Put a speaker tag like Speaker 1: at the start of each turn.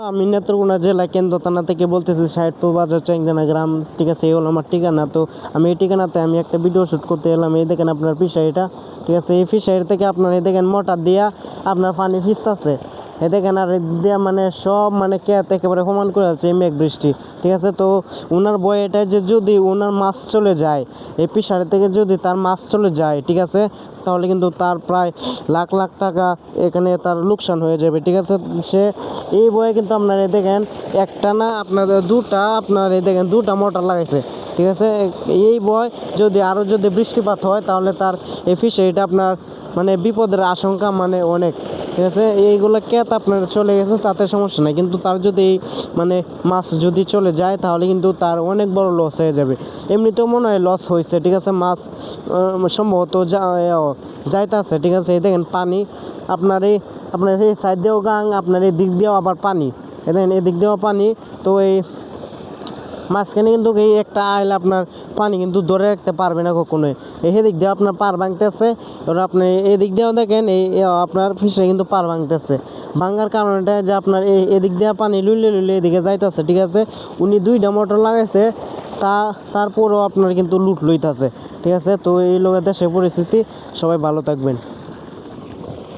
Speaker 1: আমি নেত্রকোনা জেলা কেন্দ্র থানা থেকে বলতেছি, সাহেবপুর বাজার চেংদানা গ্রাম। ঠিক আছে, এই হলো আমার ঠিকানা। তো আমি এই ঠিকানাতে আমি একটা ভিডিও শ্যুট করতে এলাম। এই দেখেন আপনার ফিশারিটা। ঠিক আছে, এই ফিশারি থেকে আপনার এই দেখেন মোটর দিয়া আপনার পানি ভিজতেছে। এই দেখেন আর দিয়া মানে সব মানে খেত একেবারে সমান করে আছে এই মেঘ বৃষ্টি। ঠিক আছে, তো ওনার বয় এটা যে যদি ওনার মাছ চলে যায়, এই ফিশারি থেকে যদি তার মাছ চলে যায়, ঠিক আছে, তাহলে কিন্তু তার প্রায় লাখ লাখ টাকা এখানে তার লোকসান হয়ে যাবে। ঠিক আছে, সে এই বয়ে কিন্তু আপনার এই দেখেন একটা না আপনার দুটা, আপনার এই দেখেন দুটা মোটর লাগাইছে। ঠিক আছে, এই বয় যদি আরও যদি বৃষ্টিপাত হয় তাহলে তার এই ফিশারিটা আপনার মানে বিপদের আশঙ্কা মানে অনেক। ঠিক আছে, এইগুলো ক্যাত আপনার চলে গেছে তাতে সমস্যা নাই, কিন্তু তার যদি মানে মাছ যদি চলে যায় তাহলে কিন্তু তার অনেক বড় লস হয়ে যাবে। এমনিতেও মনে হয় লস হয়েছে। ঠিক আছে, মাছ সম্ভবত যাইতে আছে। ঠিক আছে, এই দেখেন পানি আপনার এই সাইড দিয়েও গাং, আপনার এই দিক দিয়েও আবার পানি। এই দেখেন এদিক দিয়েও পানি। তো এই মাঝখানে কিন্তু এই একটা আইল আপনার পানি কিন্তু ধরে রাখতে পারবে না কখনোই। এই দিক দিয়ে আপনার পার ভাঙতেছে। এবার আপনি এই দিক দিয়েও দেখেন এই আপনার ফিশে কিন্তু পার ভাঙতেছে। ভাঙার কারণটা যে আপনার এদিক দিয়ে পানি লুইলে এদিকে যাইতেছে। ঠিক আছে, উনি দুইটা মোটর লাগাইছে, তারপরেও আপনার কিন্তু লুট লইতেছে। ঠিক আছে, তো এই লোকের দেশের পরিস্থিতি। সবাই ভালো থাকবেন।